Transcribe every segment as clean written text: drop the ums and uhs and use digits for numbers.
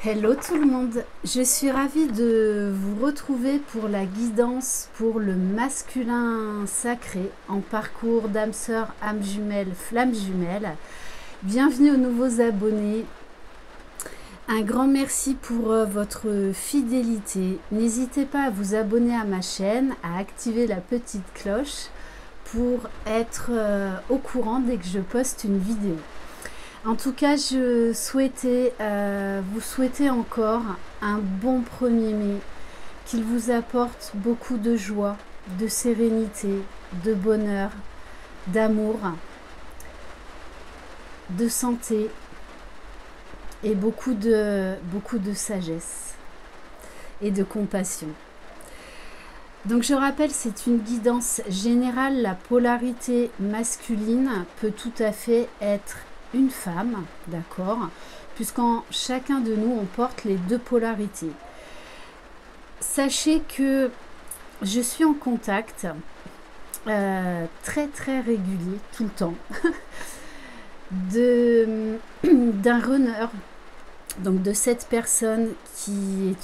Hello tout le monde, je suis ravie de vous retrouver pour la guidance pour le masculin sacré en parcours d'âme sœur, âme jumelle, flamme jumelle. Bienvenue aux nouveaux abonnés. Un grand merci pour votre fidélité. N'hésitez pas à vous abonner à ma chaîne, à activer la petite cloche pour être au courant dès que je poste une vidéo. En tout cas, je souhaitais vous souhaiter encore un bon 1er mai, qu'il vous apporte beaucoup de joie, de sérénité, de bonheur, d'amour, de santé et beaucoup de sagesse et de compassion. Donc je rappelle, c'est une guidance générale. La polarité masculine peut tout à fait être une femme, d'accord, puisqu'en chacun de nous on porte les deux polarités. Sachez que je suis en contact très régulier tout le temps d'un runner, donc de cette personne qui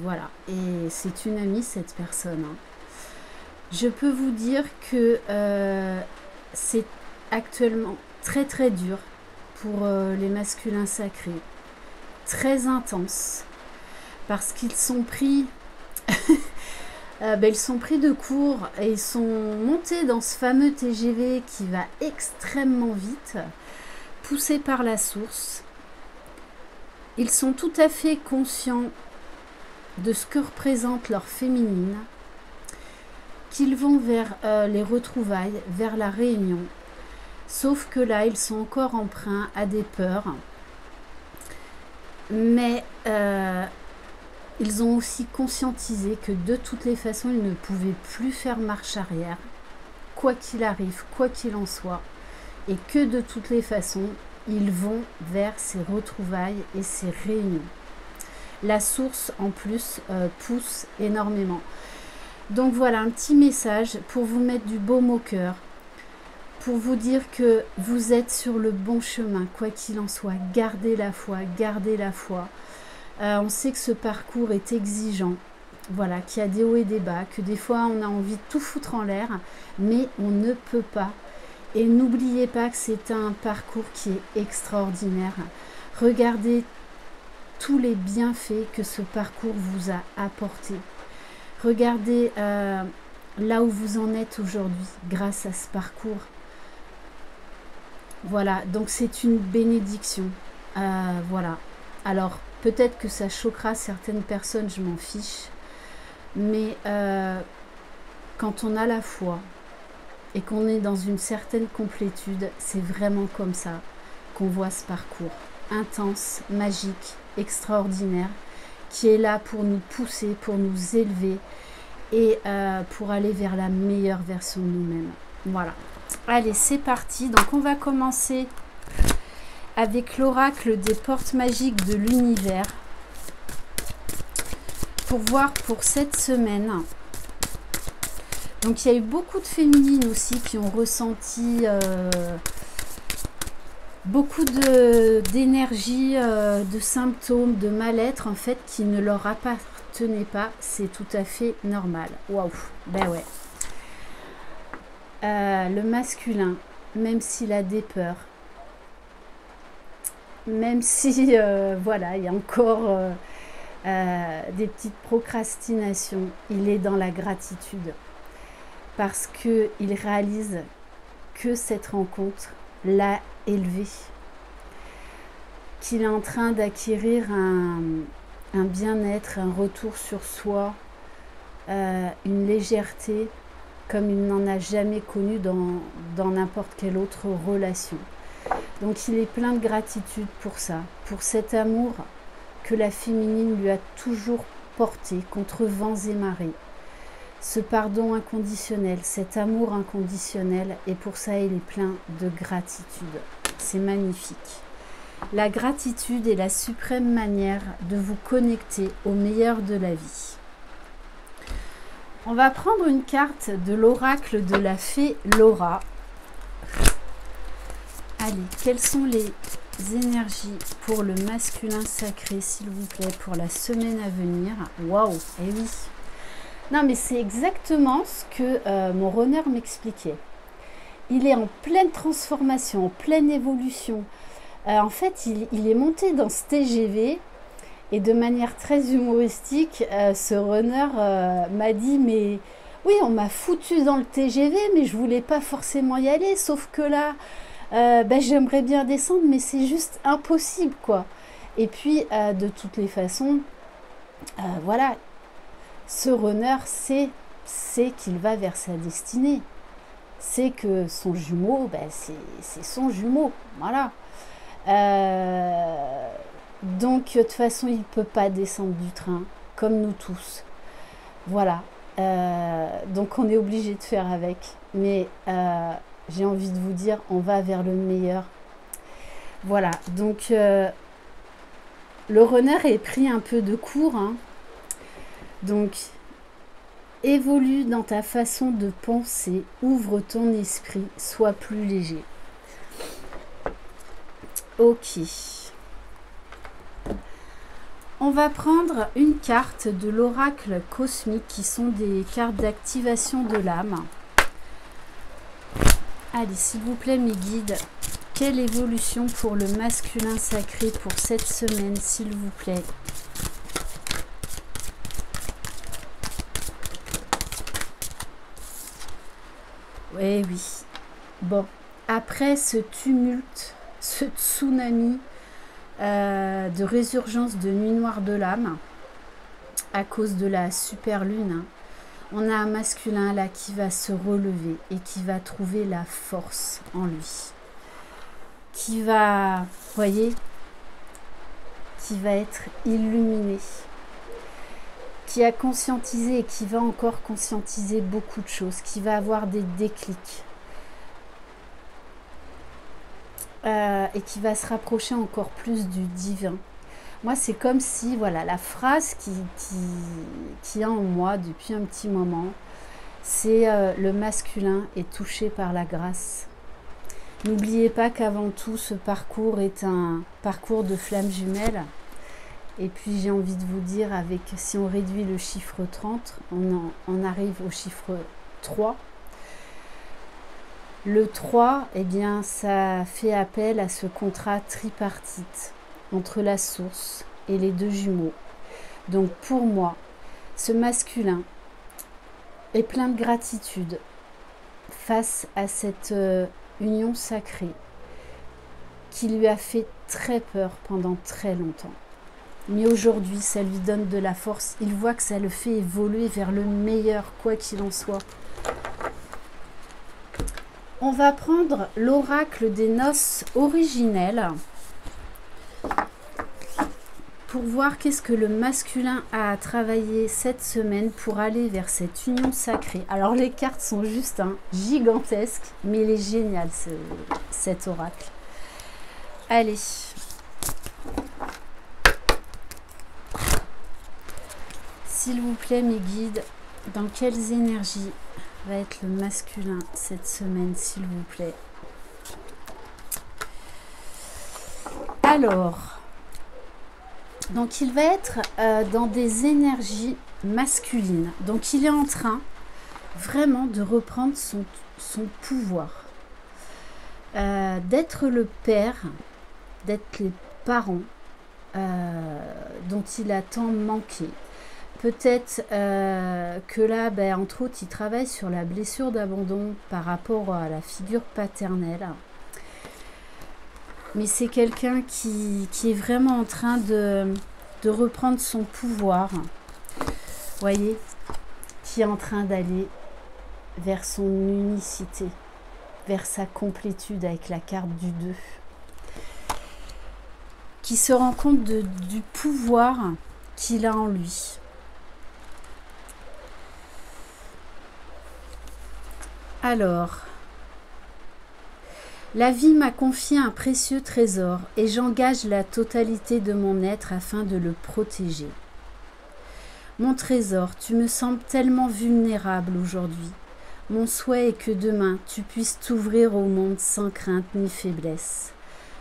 voilà, et c'est une amie cette personne, hein. Je peux vous dire que c'est actuellement très dur pour les masculins sacrés, très intense, parce qu'ils sont pris ils sont pris de court et ils sont montés dans ce fameux TGV qui va extrêmement vite, poussés par la source. Ils sont tout à fait conscients de ce que représente leur féminine, qu'ils vont vers les retrouvailles, vers la réunion. Sauf que là, ils sont encore emprunts à des peurs. Mais ils ont aussi conscientisé que de toutes les façons, ils ne pouvaient plus faire marche arrière, quoi qu'il arrive, quoi qu'il en soit. Et que de toutes les façons, ils vont vers ces retrouvailles et ces réunions. La source, en plus, pousse énormément. Donc voilà, un petit message pour vous mettre du baume au cœur, pour vous dire que vous êtes sur le bon chemin, quoi qu'il en soit. Gardez la foi, gardez la foi. On sait que ce parcours est exigeant, voilà, qu'il y a des hauts et des bas, que des fois on a envie de tout foutre en l'air, mais on ne peut pas. Et n'oubliez pas que c'est un parcours qui est extraordinaire. Regardez tous les bienfaits que ce parcours vous a apportés. Regardez là où vous en êtes aujourd'hui grâce à ce parcours. Voilà, donc c'est une bénédiction. Voilà. Alors, peut-être que ça choquera certaines personnes, je m'en fiche. Mais quand on a la foi et qu'on est dans une certaine complétude, c'est vraiment comme ça qu'on voit ce parcours. Intense, magique, extraordinaire, qui est là pour nous pousser, pour nous élever et pour aller vers la meilleure version de nous-mêmes. Voilà. Allez, c'est parti. Donc, on va commencer avec l'oracle des portes magiques de l'univers pour voir pour cette semaine. Donc, il y a eu beaucoup de féminines aussi qui ont ressenti beaucoup d'énergie, de symptômes, de mal-être, en fait, qui ne leur appartenaient pas. C'est tout à fait normal. Waouh, ben ouais. Le masculin, même s'il a des peurs, même si voilà, il y a encore des petites procrastinations, il est dans la gratitude parce qu'il réalise que cette rencontre l'a élevé, qu'il est en train d'acquérir un bien-être, un retour sur soi, une légèreté comme il n'en a jamais connu dans n'importe quelle autre relation. Donc il est plein de gratitude pour ça, pour cet amour que la féminine lui a toujours porté contre vents et marées. Ce pardon inconditionnel, cet amour inconditionnel, et pour ça il est plein de gratitude. C'est magnifique. La gratitude est la suprême manière de vous connecter au meilleur de la vie. On va prendre une carte de l'oracle de la fée Laura. Allez, quels sont énergies pour le masculin sacré, s'il vous plaît, pour la semaine à venir. Waouh, eh oui. Non, mais c'est exactement ce que mon runner m'expliquait. Il est en pleine transformation, en pleine évolution. En fait, il est monté dans ce TGV et de manière très humoristique, ce runner m'a dit, mais oui, on m'a foutu dans le TGV, mais je voulais pas forcément y aller, sauf que là, j'aimerais bien descendre, mais c'est juste impossible, quoi. Et puis, de toutes les façons, voilà, ce runner sait qu'il va vers sa destinée. C'est que son jumeau, c'est son jumeau, voilà. Donc, de toute façon, il ne peut pas descendre du train, comme nous tous. Voilà. Donc, on est obligé de faire avec. Mais j'ai envie de vous dire, on va vers le meilleur. Voilà. Donc, le runner est pris un peu de court. Hein. Donc, évolue dans ta façon de penser, ouvre ton esprit, sois plus léger. Ok. On va prendre une carte de l'oracle cosmique qui sont des cartes d'activation de l'âme. Allez, s'il vous plaît, mes guides, quelle évolution pour le masculin sacré pour cette semaine, s'il vous plaît? Oui, oui. Bon, après ce tumulte, ce tsunami de résurgence de nuit noire de l'âme, à cause de la super lune, on a un masculin là qui va se relever et qui va trouver la force en lui. Qui va, voyez, qui va être illuminé. Qui a conscientisé et qui va encore conscientiser beaucoup de choses, qui va avoir des déclics et qui va se rapprocher encore plus du divin. Moi, c'est comme si, voilà, la phrase qui est en moi depuis un petit moment, c'est le masculin est touché par la grâce. N'oubliez pas qu'avant tout, ce parcours est un parcours de flammes jumelles. Et puis j'ai envie de vous dire, si on réduit le chiffre 30, on arrive au chiffre 3. Le 3, eh bien, ça fait appel à ce contrat tripartite entre la source et les deux jumeaux. Donc pour moi, ce masculin est plein de gratitude face à cette union sacrée qui lui a fait très peur pendant très longtemps. Mais aujourd'hui, ça lui donne de la force. Il voit que ça le fait évoluer vers le meilleur, quoi qu'il en soit. On va prendre l'oracle des noces originelles pour voir qu'est-ce que le masculin a à travailler cette semaine pour aller vers cette union sacrée. Alors, les cartes sont juste gigantesques, mais il est génial, cet oracle. Allez. S'il vous plaît, mes guides, dans quelles énergies va être le masculin cette semaine, s'il vous plaît? Alors, donc il va être dans des énergies masculines. Donc il est en train vraiment de reprendre son pouvoir, d'être le père, d'être les parents dont il a tant manqué. Peut-être que là, entre autres, il travaille sur la blessure d'abandon par rapport à la figure paternelle. Mais c'est quelqu'un qui est vraiment en train de reprendre son pouvoir. Vous voyez, qui est en train d'aller vers son unicité, vers sa complétude avec la carte du 2. Qui se rend compte du pouvoir qu'il a en lui. Alors, la vie m'a confié un précieux trésor et j'engage la totalité de mon être afin de le protéger. Mon trésor, tu me sembles tellement vulnérable aujourd'hui. Mon souhait est que demain, tu puisses t'ouvrir au monde sans crainte ni faiblesse.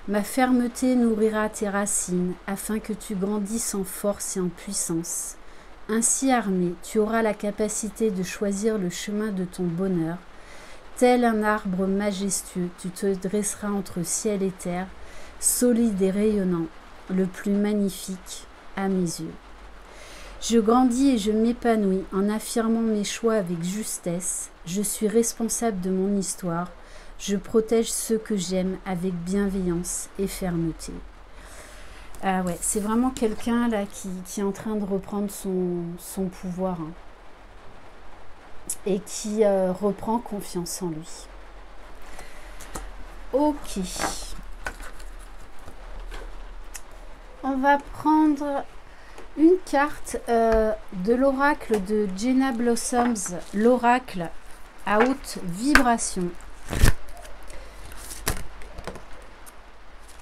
Ma fermeté nourrira tes racines, afin que tu grandisses en force et en puissance. Ainsi armé, tu auras la capacité de choisir le chemin de ton bonheur. Tel un arbre majestueux, tu te dresseras entre ciel et terre, solide et rayonnant, le plus magnifique à mes yeux. Je grandis et je m'épanouis en affirmant mes choix avec justesse. Je suis responsable de mon histoire. Je protège ceux que j'aime avec bienveillance et fermeté. Ah ouais, c'est vraiment quelqu'un là qui est en train de reprendre son pouvoir, hein, et qui reprend confiance en lui. Ok. On va prendre une carte de l'oracle de Jenna Blossoms, l'oracle à haute vibration.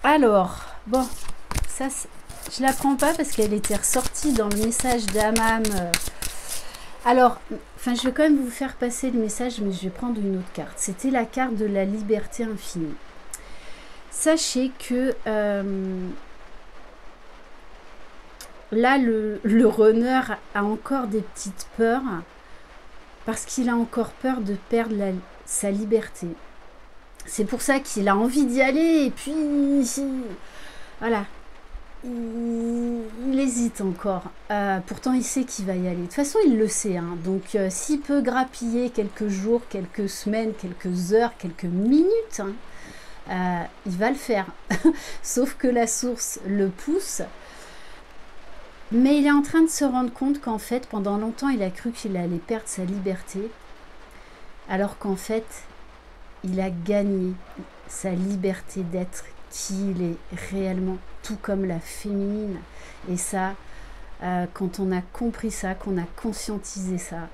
Alors, bon, ça, je la prends pas parce qu'elle était ressortie dans le message d'Amam. Alors, enfin, je vais quand même vous faire passer le message, mais je vais prendre une autre carte. C'était la carte de la liberté infinie. Sachez que là, le runner a encore des petites peurs parce qu'il a encore peur de perdre sa liberté. C'est pour ça qu'il a envie d'y aller et puis voilà, il hésite encore. Pourtant, il sait qu'il va y aller. De toute façon, il le sait, hein. Donc, s'il peut grappiller quelques jours, quelques semaines, quelques heures, quelques minutes, hein, il va le faire. Sauf que la source le pousse. Mais il est en train de se rendre compte qu'en fait, pendant longtemps, il a cru qu'il allait perdre sa liberté, alors qu'en fait, il a gagné sa liberté d'être qui il est réellement, tout comme la féminine. Et ça, quand on a compris ça, qu'on a conscientisé ça,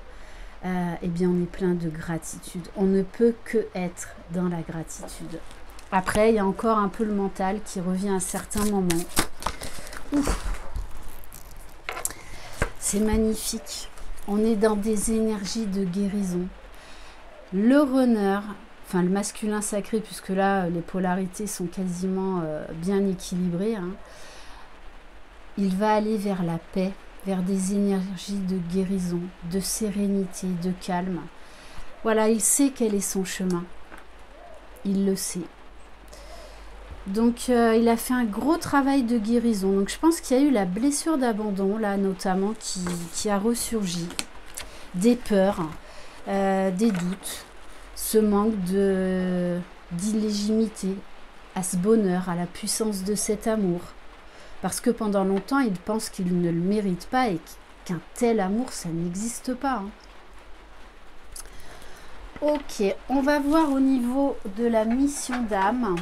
eh bien, on est plein de gratitude. On ne peut que être dans la gratitude. Après, il y a encore un peu le mental qui revient à certains moments. Ouf. C'est magnifique. On est dans des énergies de guérison. Le runner, enfin le masculin sacré, puisque là, les polarités sont quasiment bien équilibrées, hein, il va aller vers la paix, vers des énergies de guérison, de sérénité, de calme. Voilà, il sait quel est son chemin. Il le sait. Donc, il a fait un gros travail de guérison. Donc, je pense qu'il y a eu la blessure d'abandon, là, notamment, qui a ressurgi. Des peurs, des doutes, ce manque d'illégitimité à ce bonheur, à la puissance de cet amour. Parce que pendant longtemps, il pense qu'il ne le mérite pas et qu'un tel amour, ça n'existe pas. Hein. Ok, on va voir au niveau de la mission d'âme.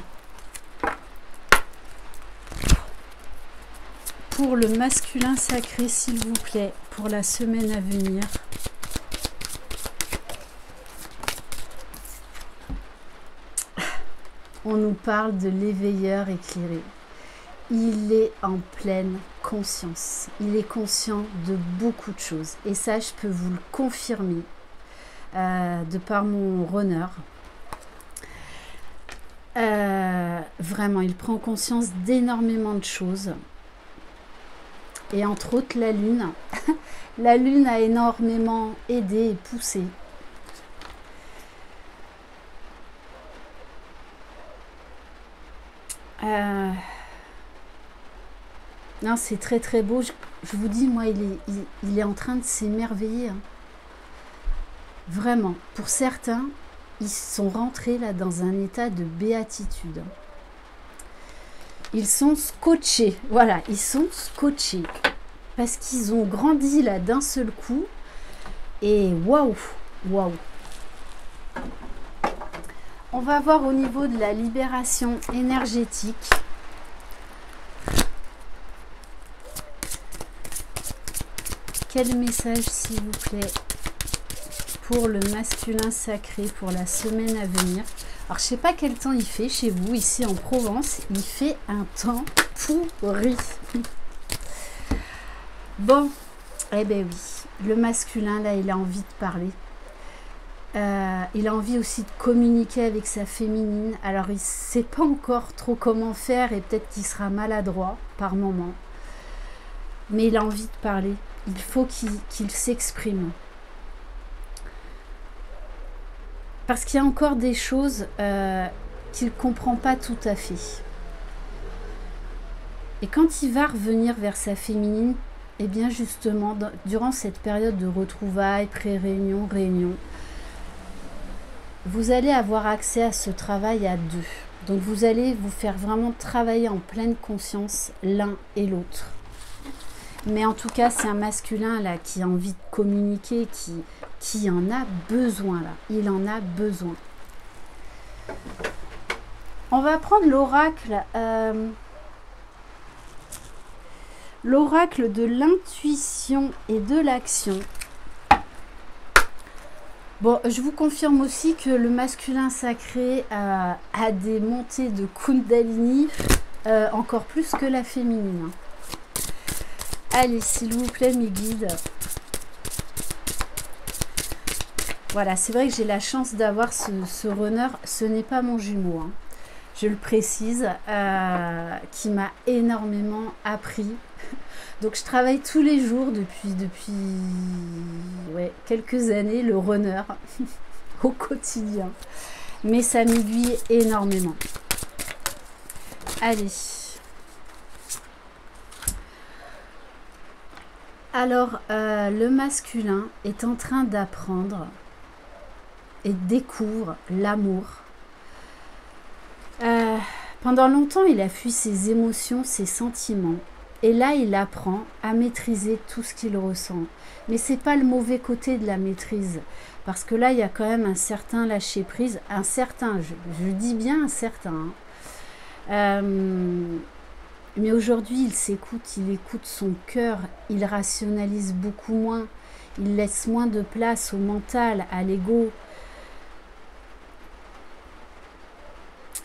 Pour le masculin sacré, s'il vous plaît, pour la semaine à venir. On nous parle de l'éveilleur éclairé. Il est en pleine conscience. Il est conscient de beaucoup de choses. Et ça, je peux vous le confirmer de par mon runner. Vraiment, il prend conscience d'énormément de choses. Et entre autres, la Lune. La Lune a énormément aidé et poussé. Non, c'est très très beau. Je vous dis, moi, il est en train de s'émerveiller. Hein. Vraiment. Pour certains, ils sont rentrés là dans un état de béatitude. Ils sont scotchés. Voilà, ils sont scotchés. Parce qu'ils ont grandi là d'un seul coup. Et waouh, waouh. On va voir au niveau de la libération énergétique. Quel message, s'il vous plaît, pour le masculin sacré pour la semaine à venir. Alors, je ne sais pas quel temps il fait chez vous, ici en Provence. Il fait un temps pourri. Bon, eh ben oui, le masculin, là, il a envie de parler. Il a envie aussi de communiquer avec sa féminine. Alors il ne sait pas encore trop comment faire et peut-être qu'il sera maladroit par moment. Mais il a envie de parler. Il faut qu'il s'exprime. Parce qu'il y a encore des choses qu'il ne comprend pas tout à fait. Et quand il va revenir vers sa féminine, et bien justement, durant cette période de retrouvailles, pré-réunion, réunion, vous allez avoir accès à ce travail à deux. Donc vous allez vous faire vraiment travailler en pleine conscience l'un et l'autre. Mais en tout cas, c'est un masculin là qui a envie de communiquer, qui en a besoin là. Il en a besoin. On va prendre l'oracle. L'oracle de l'intuition et de l'action. Bon, je vous confirme aussi que le masculin sacré a des montées de Kundalini encore plus que la féminine. Allez, s'il vous plaît, mes guides. Voilà, c'est vrai que j'ai la chance d'avoir ce runner. Ce n'est pas mon jumeau, hein, je le précise, qui m'a énormément appris. Donc, je travaille tous les jours depuis quelques années, le runner, au quotidien. Mais ça m'aiguille énormément. Allez. Alors, le masculin est en train d'apprendre et découvre l'amour. Pendant longtemps, il a fui ses émotions, ses sentiments. Et là, il apprend à maîtriser tout ce qu'il ressent. Mais ce n'est pas le mauvais côté de la maîtrise. Parce que là, il y a quand même un certain lâcher-prise. Un certain, je dis bien un certain. Mais aujourd'hui, il s'écoute, il écoute son cœur. Il rationalise beaucoup moins. Il laisse moins de place au mental, à l'ego.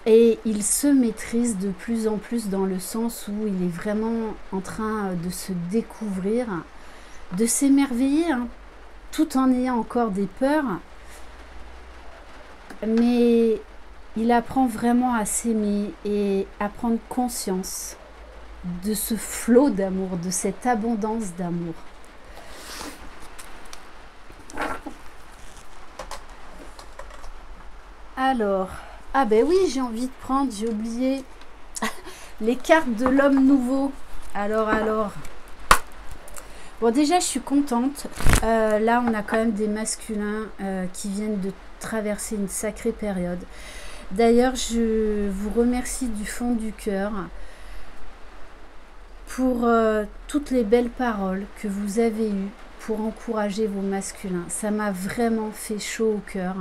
Et il se maîtrise de plus en plus dans le sens où il est vraiment en train de se découvrir, de s'émerveiller, hein, tout en ayant encore des peurs. Mais il apprend vraiment à s'aimer et à prendre conscience de ce flot d'amour, de cette abondance d'amour. Alors... Ah ben oui, j'ai envie de prendre, j'ai oublié les cartes de l'homme nouveau. Alors. Bon, déjà, je suis contente. Là, on a quand même des masculins qui viennent de traverser une sacrée période. D'ailleurs, je vous remercie du fond du cœur pour toutes les belles paroles que vous avez eues pour encourager vos masculins. Ça m'a vraiment fait chaud au cœur.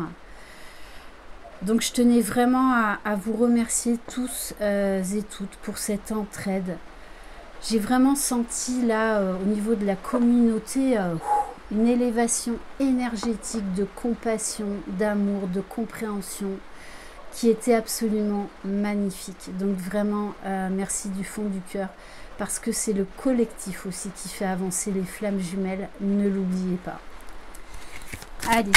Donc je tenais vraiment à vous remercier tous et toutes pour cette entraide. J'ai vraiment senti là au niveau de la communauté une élévation énergétique de compassion, d'amour, de compréhension qui était absolument magnifique. Donc vraiment merci du fond du cœur parce que c'est le collectif aussi qui fait avancer les flammes jumelles, ne l'oubliez pas. Allez.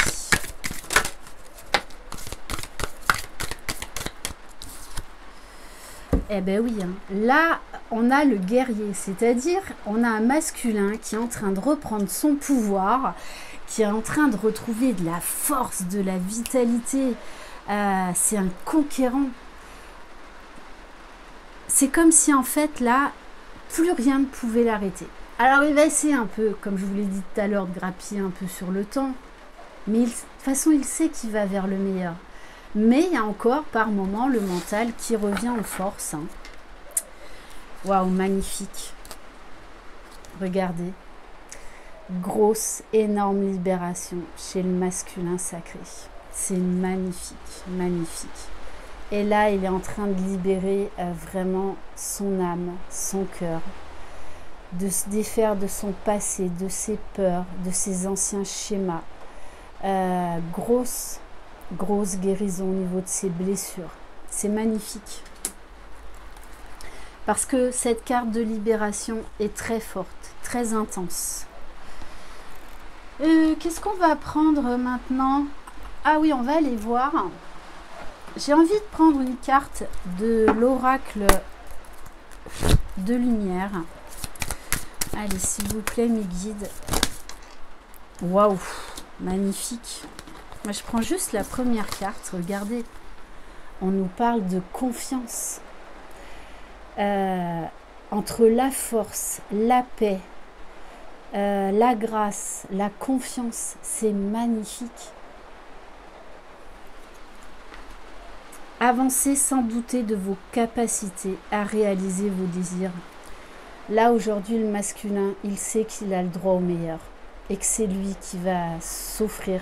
Eh ben oui, hein. Là, on a le guerrier, c'est-à-dire on a un masculin qui est en train de reprendre son pouvoir, qui est en train de retrouver de la force, de la vitalité. C'est un conquérant. C'est comme si en fait là, plus rien ne pouvait l'arrêter. Alors il va essayer un peu, comme je vous l'ai dit tout à l'heure, de grappiller un peu sur le temps. Mais de toute façon, il sait qu'il va vers le meilleur. Mais il y a encore par moment le mental qui revient en force. Hein. Waouh, magnifique. Regardez. Grosse, énorme libération chez le masculin sacré. C'est magnifique, magnifique. Et là, il est en train de libérer vraiment son âme, son cœur. De se défaire de son passé, de ses peurs, de ses anciens schémas. Grosse guérison au niveau de ses blessures. C'est magnifique. Parce que cette carte de libération est très forte, très intense. Qu'est-ce qu'on va prendre maintenant? Ah oui, on va aller voir. J'ai envie de prendre une carte de l'oracle de lumière. Allez, s'il vous plaît, mes guides. Waouh, magnifique. Moi, je prends juste la première carte. Regardez, on nous parle de confiance. Entre la force, la paix, la grâce, la confiance, c'est magnifique. Avancez sans douter de vos capacités à réaliser vos désirs. Là, aujourd'hui, le masculin, il sait qu'il a le droit au meilleur et que c'est lui qui va s'offrir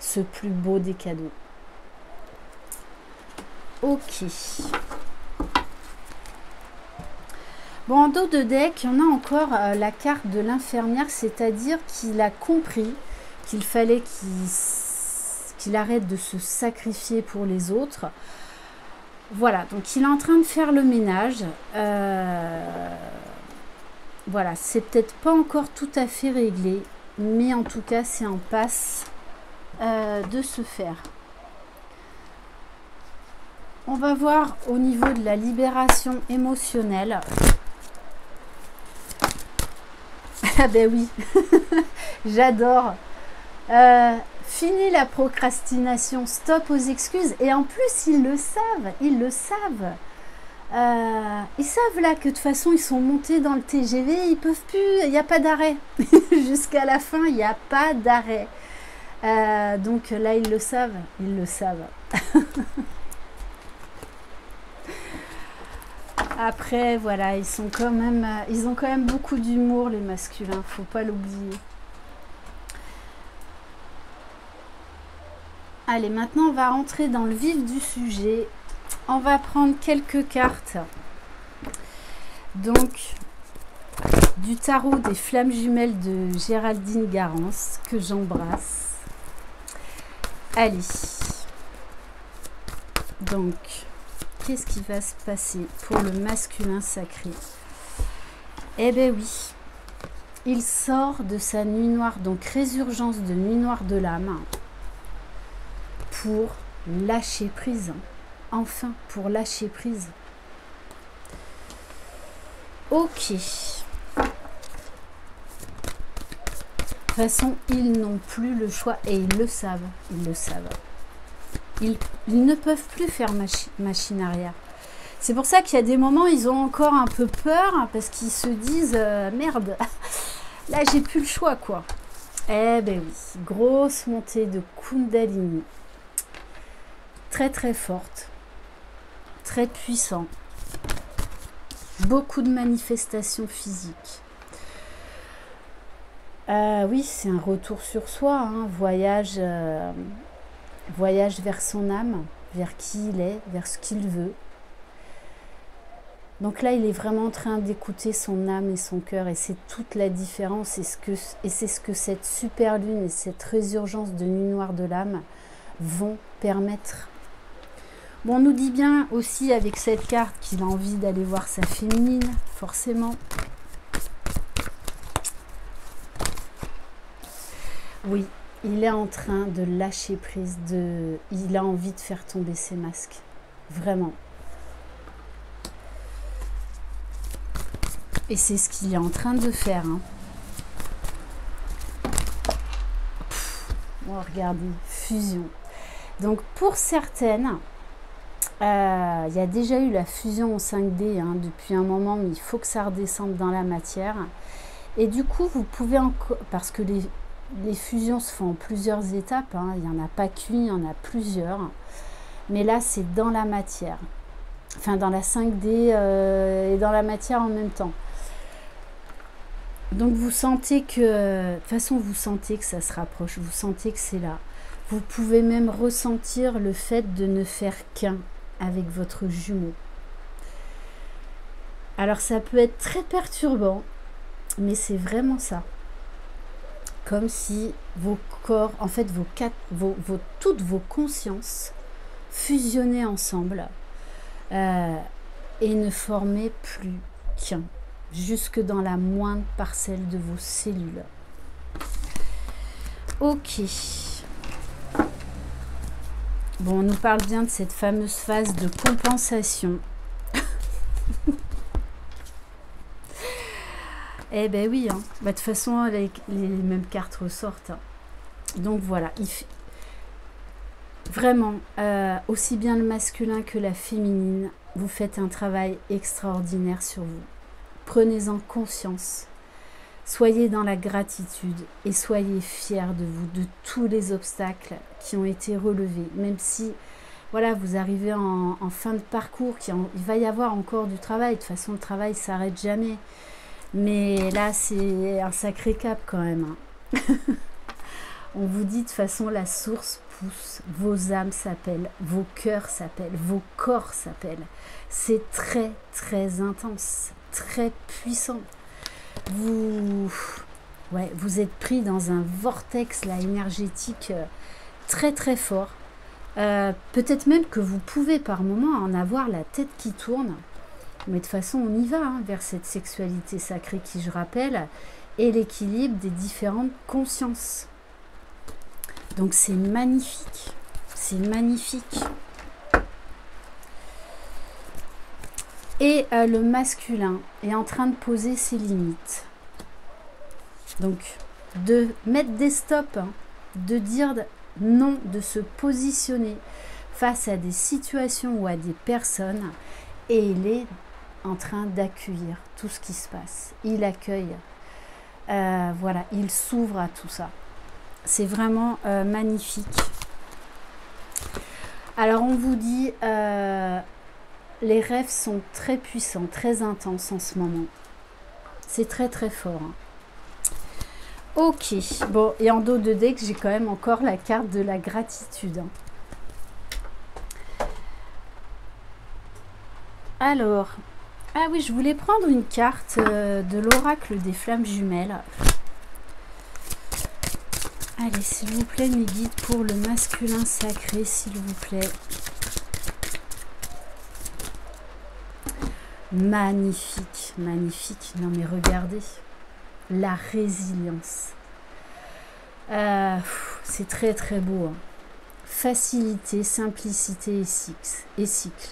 ce plus beau des cadeaux. Ok. Bon, en dos de deck, il y en a encore la carte de l'infirmière, c'est-à-dire qu'il a compris qu'il fallait qu'il arrête de se sacrifier pour les autres. Voilà, donc il est en train de faire le ménage. Voilà, c'est peut-être pas encore tout à fait réglé, mais en tout cas, c'est en passe de se faire. On va voir au niveau de la libération émotionnelle. Ah ben oui, j'adore. Fini la procrastination, stop aux excuses. Et en plus, ils le savent, ils le savent. Ils savent là que de toute façon, ils sont montés dans le TGV, ils peuvent plus, il n'y a pas d'arrêt. Jusqu'à la fin, il n'y a pas d'arrêt. Donc là, ils le savent, ils le savent. Après, voilà, ils ont quand même beaucoup d'humour, les masculins, faut pas l'oublier. Allez, maintenant on va rentrer dans le vif du sujet. On va prendre quelques cartes. Donc, du tarot des flammes jumelles de Géraldine Garance, que j'embrasse. Allez. Donc, qu'est-ce qui va se passer pour le masculin sacré? Eh bien oui, il sort de sa nuit noire, donc résurgence de nuit noire de l'âme, pour lâcher prise. Enfin, pour lâcher prise. Ok. De toute façon, ils n'ont plus le choix et ils le savent. Ils le savent. Ils ne peuvent plus faire machine arrière. C'est pour ça qu'il y a des moments, ils ont encore un peu peur parce qu'ils se disent merde, là j'ai plus le choix quoi. Eh ben oui, grosse montée de Kundalini. Très très forte. Très puissant. Beaucoup de manifestations physiques. Oui, c'est un retour sur soi, hein, voyage vers son âme, vers qui il est, vers ce qu'il veut. Donc là, il est vraiment en train d'écouter son âme et son cœur, et c'est toute la différence, et c'est ce que cette super lune et cette résurgence de nuit noire de l'âme vont permettre. Bon, on nous dit bien aussi avec cette carte qu'il a envie d'aller voir sa féminine, forcément. Oui, il est en train de lâcher prise, il a envie de faire tomber ses masques. Vraiment. Et c'est ce qu'il est en train de faire. Hein. Oh, regardez, fusion. Donc pour certaines, il y a déjà eu la fusion en 5D hein, depuis un moment, mais il faut que ça redescende dans la matière. Et du coup, vous pouvez encore, parce que les fusions se font en plusieurs étapes, hein, il n'y en a pas qu'une, il y en a plusieurs. Mais là, c'est dans la matière. Enfin, dans la 5D et dans la matière en même temps. Donc vous sentez que, de toute façon vous sentez que ça se rapproche, vous sentez que c'est là. Vous pouvez même ressentir le fait de ne faire qu'un avec votre jumeau. Alors ça peut être très perturbant, mais c'est vraiment ça. Comme si vos corps, en fait toutes vos consciences fusionnaient ensemble et ne formaient plus qu'un. Jusque dans la moindre parcelle de vos cellules. Ok. Bon, on nous parle bien de cette fameuse phase de compensation. Eh ben oui, hein. Bah, de toute façon, les mêmes cartes ressortent. Hein. Donc voilà, vraiment, aussi bien le masculin que la féminine, vous faites un travail extraordinaire sur vous. Prenez-en conscience. Soyez dans la gratitude et soyez fiers de vous, de tous les obstacles qui ont été relevés. Même si, voilà, vous arrivez en fin de parcours, il va y avoir encore du travail. De toute façon, le travail ne s'arrête jamais. Mais là, c'est un sacré cap quand même. Hein. On vous dit de toute façon, la source pousse, vos âmes s'appellent, vos cœurs s'appellent, vos corps s'appellent. C'est très, très intense, très puissant. Vous êtes pris dans un vortex là, énergétique très, très fort. Peut-être même que vous pouvez par moment en avoir la tête qui tourne. Mais de toute façon, on y va hein, vers cette sexualité sacrée qui, je rappelle, est l'équilibre des différentes consciences. Donc c'est magnifique. C'est magnifique. Et le masculin est en train de poser ses limites. Donc, de mettre des stops, hein, de dire non, de se positionner face à des situations ou à des personnes. Et il est en train d'accueillir tout ce qui se passe. Il accueille. Voilà, il s'ouvre à tout ça. C'est vraiment magnifique. Alors, on vous dit... les rêves sont très puissants, très intenses en ce moment. C'est très très fort. Hein. Ok, bon, et en dos de deck, j'ai quand même encore la carte de la gratitude. Hein. Alors, ah oui, je voulais prendre une carte de l'oracle des flammes jumelles. Allez, s'il vous plaît, mes guides pour le masculin sacré, s'il vous plaît. Magnifique, magnifique. Non mais regardez, la résilience. C'est très très beau. Hein. Facilité, simplicité et cycle.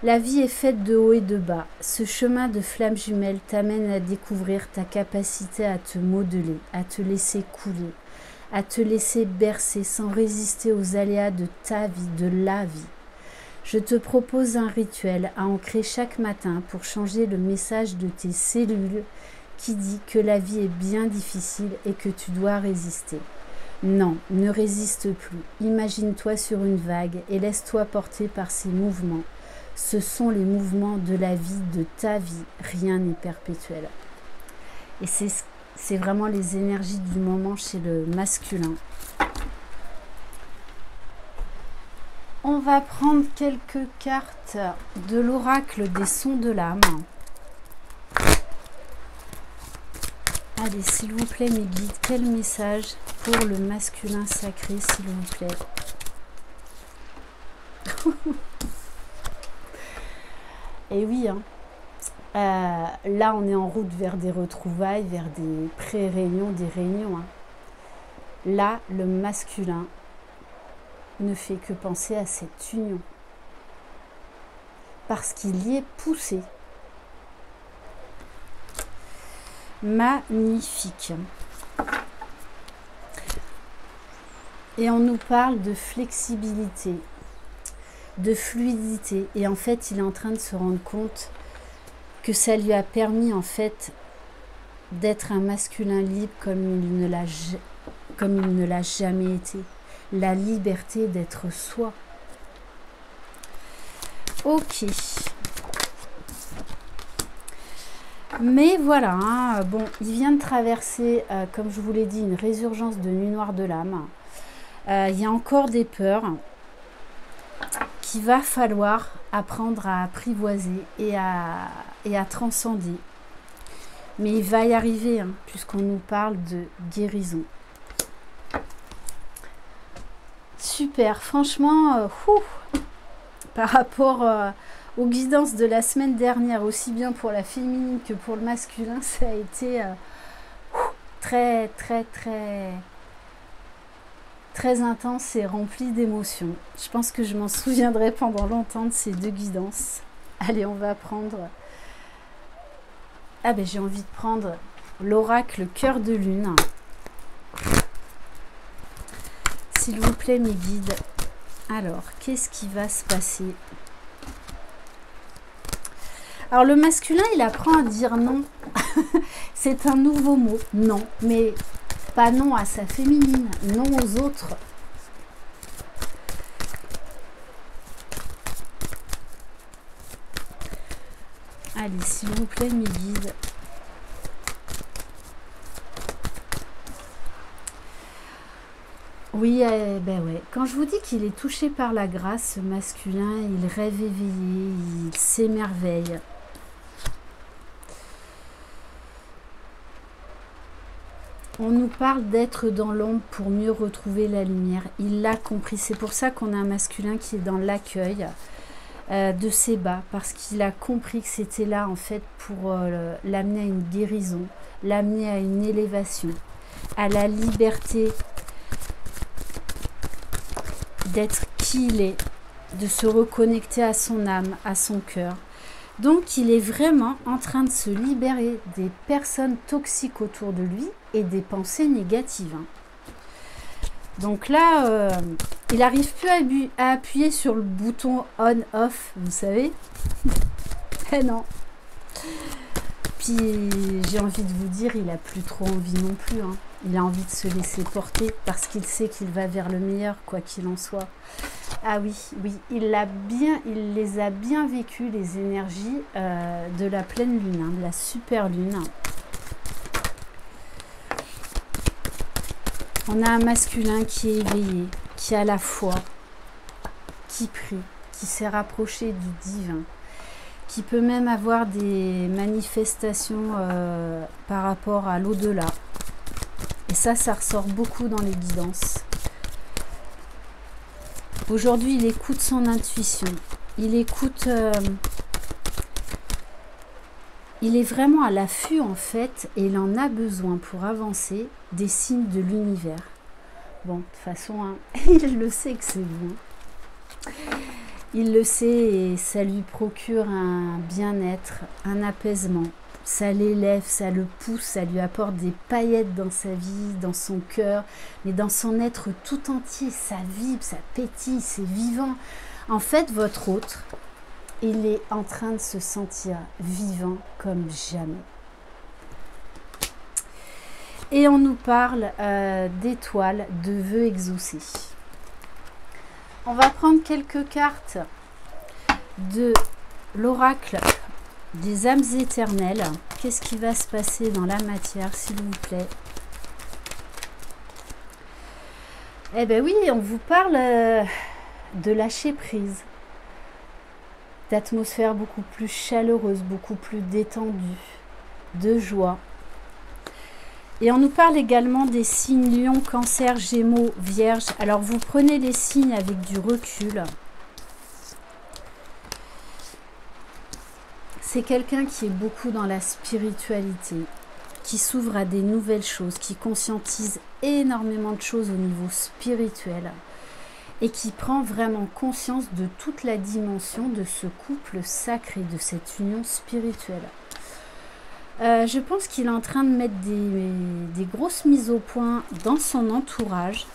La vie est faite de haut et de bas. Ce chemin de flammes jumelles t'amène à découvrir ta capacité à te modeler, à te laisser couler, à te laisser bercer sans résister aux aléas de ta vie, de la vie. Je te propose un rituel à ancrer chaque matin pour changer le message de tes cellules qui dit que la vie est bien difficile et que tu dois résister. Non, ne résiste plus. Imagine-toi sur une vague et laisse-toi porter par ces mouvements. Ce sont les mouvements de la vie, de ta vie. Rien n'est perpétuel. Et c'est vraiment les énergies du moment chez le masculin. On va prendre quelques cartes de l'oracle des sons de l'âme. Allez, s'il vous plaît, mes guides, quel message pour le masculin sacré, s'il vous plaît. Et oui, hein, là, on est en route vers des retrouvailles, vers des pré-réunions, des réunions. Hein. Là, le masculin ne fait que penser à cette union. Parce qu'il y est poussé. Magnifique. Et on nous parle de flexibilité, de fluidité. Et en fait, il est en train de se rendre compte que ça lui a permis en fait d'être un masculin libre comme il ne l'a jamais été. La liberté d'être soi. Ok. Mais voilà, hein, bon, il vient de traverser, comme je vous l'ai dit, une résurgence de nuit noire de l'âme. Il y a encore des peurs qu'il va falloir apprendre à apprivoiser et à transcender. Mais il va y arriver, hein, puisqu'on nous parle de guérison. Super, franchement, par rapport aux guidances de la semaine dernière, aussi bien pour la féminine que pour le masculin, ça a été très très intense et rempli d'émotions. Je pense que je m'en souviendrai pendant longtemps de ces deux guidances. Allez, on va prendre... Ah ben j'ai envie de prendre l'oracle cœur de lune. S'il vous plaît mes guides. Alors, qu'est-ce qui va se passer? Alors le masculin, il apprend à dire non. C'est un nouveau mot, non. Mais pas non à sa féminine, non aux autres. Allez, s'il vous plaît, mes guides. Oui, ben ouais. Quand je vous dis qu'il est touché par la grâce, ce masculin, il rêve éveillé, il s'émerveille. On nous parle d'être dans l'ombre pour mieux retrouver la lumière. Il l'a compris. C'est pour ça qu'on a un masculin qui est dans l'accueil de ses bas, parce qu'il a compris que c'était là en fait pour l'amener à une guérison, l'amener à une élévation, à la liberté d'être qui il est, de se reconnecter à son âme, à son cœur. Donc il est vraiment en train de se libérer des personnes toxiques autour de lui et des pensées négatives. Donc là, il n'arrive plus à appuyer sur le bouton on-off, vous savez. Eh non. Puis j'ai envie de vous dire, il n'a plus trop envie non plus. Hein. Il a envie de se laisser porter parce qu'il sait qu'il va vers le meilleur, quoi qu'il en soit. Ah oui, oui, il les a bien vécues, les énergies de la pleine lune, hein, de la super lune. On a un masculin qui est éveillé, qui a la foi, qui prie, qui s'est rapproché du divin, qui peut même avoir des manifestations par rapport à l'au-delà. Et ça ressort beaucoup dans les guidances. Aujourd'hui, il écoute son intuition. Il écoute... il est vraiment à l'affût, en fait, et il en a besoin pour avancer des signes de l'univers. Bon, de toute façon, hein, il le sait que c'est vous. Il le sait et ça lui procure un bien-être, un apaisement. Ça l'élève, ça le pousse, ça lui apporte des paillettes dans sa vie, dans son cœur, mais dans son être tout entier. Ça vibre, ça pétille, c'est vivant. En fait, votre autre, il est en train de se sentir vivant comme jamais. Et on nous parle d'étoiles, de vœux exaucés. On va prendre quelques cartes de l'oracle des âmes éternelles. Qu'est-ce qui va se passer dans la matière, s'il vous plaît? Eh bien oui, on vous parle de lâcher prise, d'atmosphère beaucoup plus chaleureuse, beaucoup plus détendue, de joie. Et on nous parle également des signes Lion, Cancer, Gémeaux, Vierge. Alors vous prenez les signes avec du recul. C'est quelqu'un qui est beaucoup dans la spiritualité, qui s'ouvre à des nouvelles choses, qui conscientise énormément de choses au niveau spirituel et qui prend vraiment conscience de toute la dimension de ce couple sacré, de cette union spirituelle. Je pense qu'il est en train de mettre des grosses mises au point dans son entourage.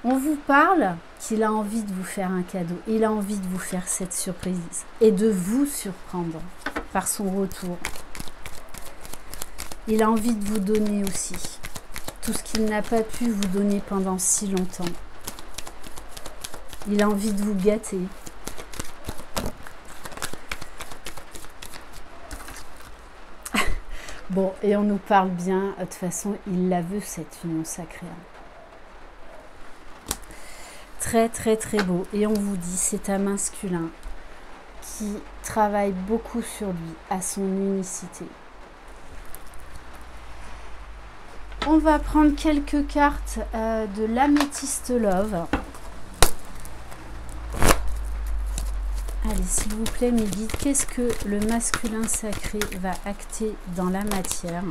On vous parle qu'il a envie de vous faire un cadeau. Il a envie de vous faire cette surprise et de vous surprendre par son retour. Il a envie de vous donner aussi tout ce qu'il n'a pas pu vous donner pendant si longtemps. Il a envie de vous gâter. Bon, et on nous parle bien, de toute façon, il la veut cette union sacrée. Très très très beau. Et on vous dit, c'est un masculin qui travaille beaucoup sur lui, à son unicité. On va prendre quelques cartes de l'améthyste love. Allez, s'il vous plaît, mes guides, qu'est-ce que le masculin sacré va acter dans la matière?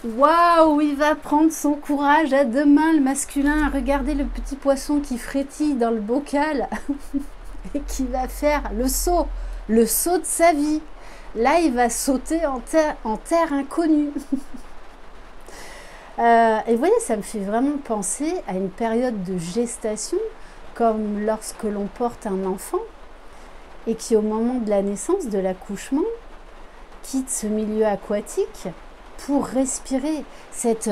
Waouh, il va prendre son courage à deux mains, le masculin. Regardez le petit poisson qui frétille dans le bocal et qui va faire le saut de sa vie. Là, il va sauter en terre inconnue. Et vous voyez, ça me fait vraiment penser à une période de gestation, comme lorsque l'on porte un enfant et qui, au moment de la naissance, de l'accouchement, quitte ce milieu aquatique pour respirer cette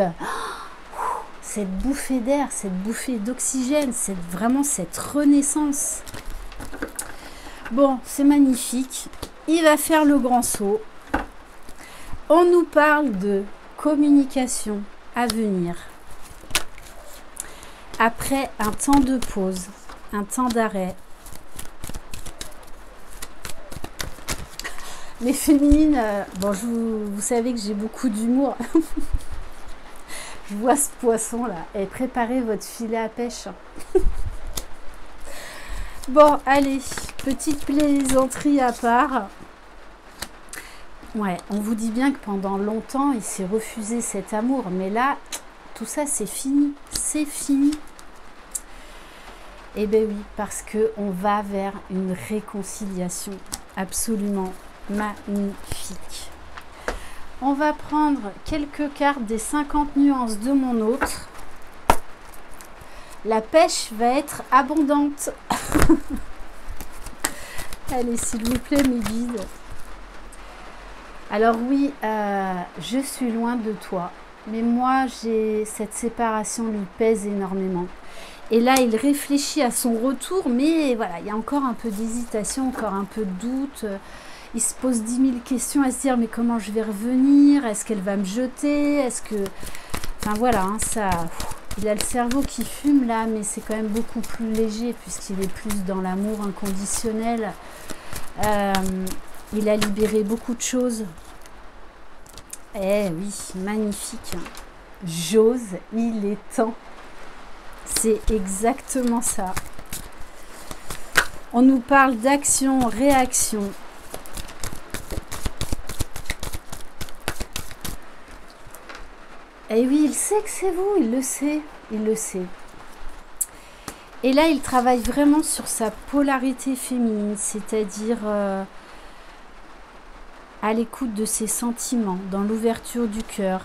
bouffée d'air, cette bouffée d'oxygène, vraiment cette renaissance. Bon, c'est magnifique. Il va faire le grand saut. On nous parle de communication à venir. Après un temps de pause, un temps d'arrêt. Les féminines, bon, vous savez que j'ai beaucoup d'humour. Je vois ce poisson là. Et préparez votre filet à pêche. Bon, allez, petite plaisanterie à part. Ouais, on vous dit bien que pendant longtemps, il s'est refusé cet amour. Mais là, tout ça, c'est fini. C'est fini. Eh bien oui, parce qu'on va vers une réconciliation absolument magnifique. On va prendre quelques cartes des 50 nuances de mon autre. La pêche va être abondante. Allez, s'il vous plaît, mes guides. Alors oui, je suis loin de toi. Mais moi, cette séparation lui pèse énormément. Et là, il réfléchit à son retour, mais voilà, il y a encore un peu d'hésitation, encore un peu de doute. Il se pose 10 000 questions à se dire, mais comment je vais revenir? Est-ce qu'elle va me jeter? Est-ce que... Enfin voilà, hein, ça... Il a le cerveau qui fume là, mais c'est quand même beaucoup plus léger, puisqu'il est plus dans l'amour inconditionnel. Il a libéré beaucoup de choses. Eh oui, magnifique. J'ose, il est temps. C'est exactement ça. On nous parle d'action, réaction. Et oui, il sait que c'est vous, il le sait, il le sait. Et là, il travaille vraiment sur sa polarité féminine, c'est-à-dire à l'écoute de ses sentiments, dans l'ouverture du cœur.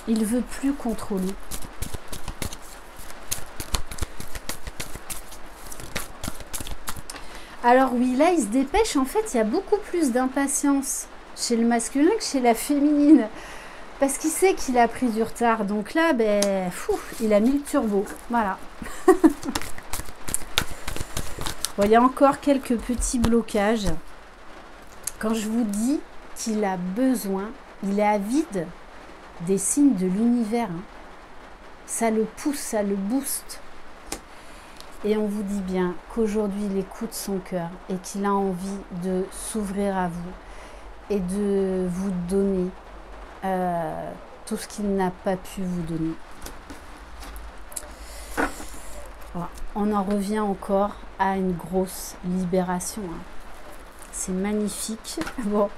Il veut plus contrôler. Alors oui, là, il se dépêche. En fait, il y a beaucoup plus d'impatience chez le masculin que chez la féminine. Parce qu'il sait qu'il a pris du retard. Donc là, il a mis le turbo. Voilà. Bon, il y a encore quelques petits blocages. Quand je vous dis qu'il a besoin, il est avide des signes de l'univers. Hein. Ça le pousse, ça le booste. Et on vous dit bien qu'aujourd'hui, il écoute son cœur et qu'il a envie de s'ouvrir à vous et de vous donner tout ce qu'il n'a pas pu vous donner. Voilà. On en revient encore à une grosse libération. Hein. C'est magnifique. Bon.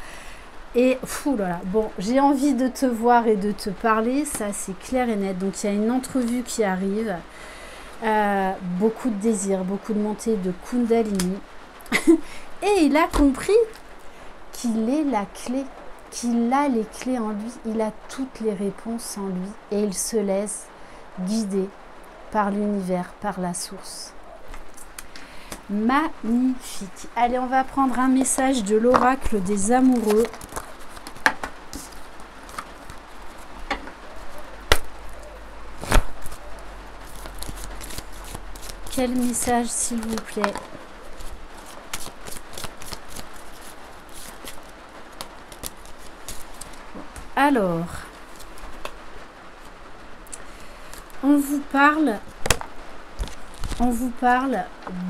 Et là, bon, j'ai envie de te voir et de te parler, ça c'est clair et net. Donc il y a une entrevue qui arrive. Beaucoup de désir, beaucoup de montée de Kundalini. Et il a compris qu'il est la clé, qu'il a les clés en lui, il a toutes les réponses en lui et il se laisse guider par l'univers, par la source. Magnifique. Allez, on va prendre un message de l'oracle des amoureux. Quel message, s'il vous plaît? Alors, on vous parle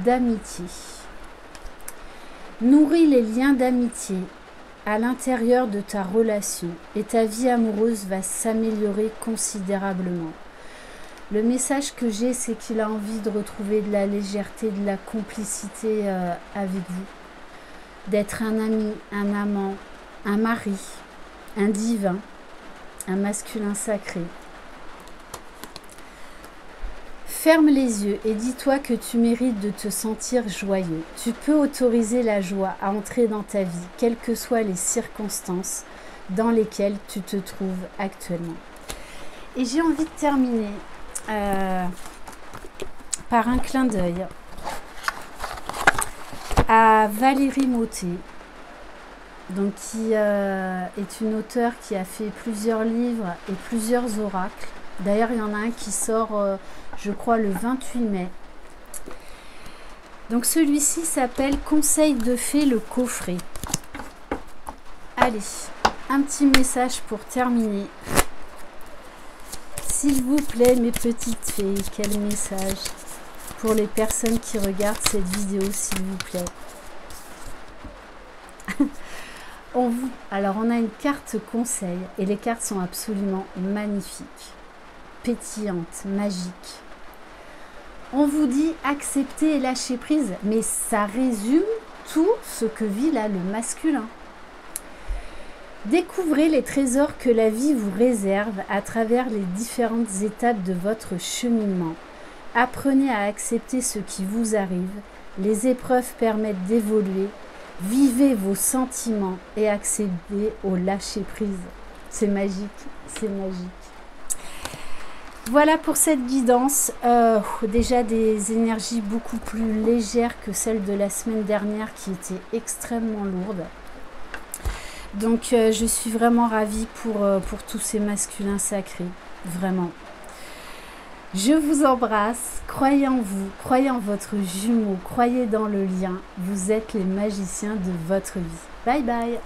d'amitié. Nourris les liens d'amitié à l'intérieur de ta relation et ta vie amoureuse va s'améliorer considérablement. Le message que j'ai, c'est qu'il a envie de retrouver de la légèreté, de la complicité avec vous. D'être un ami, un amant, un mari, un divin. un masculin sacré. Ferme les yeux et dis-toi que tu mérites de te sentir joyeux. Tu peux autoriser la joie à entrer dans ta vie, quelles que soient les circonstances dans lesquelles tu te trouves actuellement. Et j'ai envie de terminer par un clin d'œil à Valérie Mottet, donc qui est une auteure qui a fait plusieurs livres et plusieurs oracles. D'ailleurs, il y en a un qui sort, je crois, le 28 mai. Donc celui-ci s'appelle Conseil de fée, le coffret. Allez, un petit message pour terminer. S'il vous plaît, mes petites fées, quel message pour les personnes qui regardent cette vidéo, s'il vous plaît. Alors, on a une carte conseil et les cartes sont absolument magnifiques, pétillantes, magiques. On vous dit accepter et lâcher prise, mais ça résume tout ce que vit là le masculin. Découvrez les trésors que la vie vous réserve à travers les différentes étapes de votre cheminement. Apprenez à accepter ce qui vous arrive. Les épreuves permettent d'évoluer. Vivez vos sentiments et accédez au lâcher-prise. C'est magique, c'est magique. Voilà pour cette guidance. Déjà des énergies beaucoup plus légères que celles de la semaine dernière qui étaient extrêmement lourdes. Donc je suis vraiment ravie pour tous ces masculins sacrés, vraiment. Je vous embrasse, croyez en vous, croyez en votre jumeau, croyez dans le lien. Vous êtes les magiciens de votre vie. Bye bye.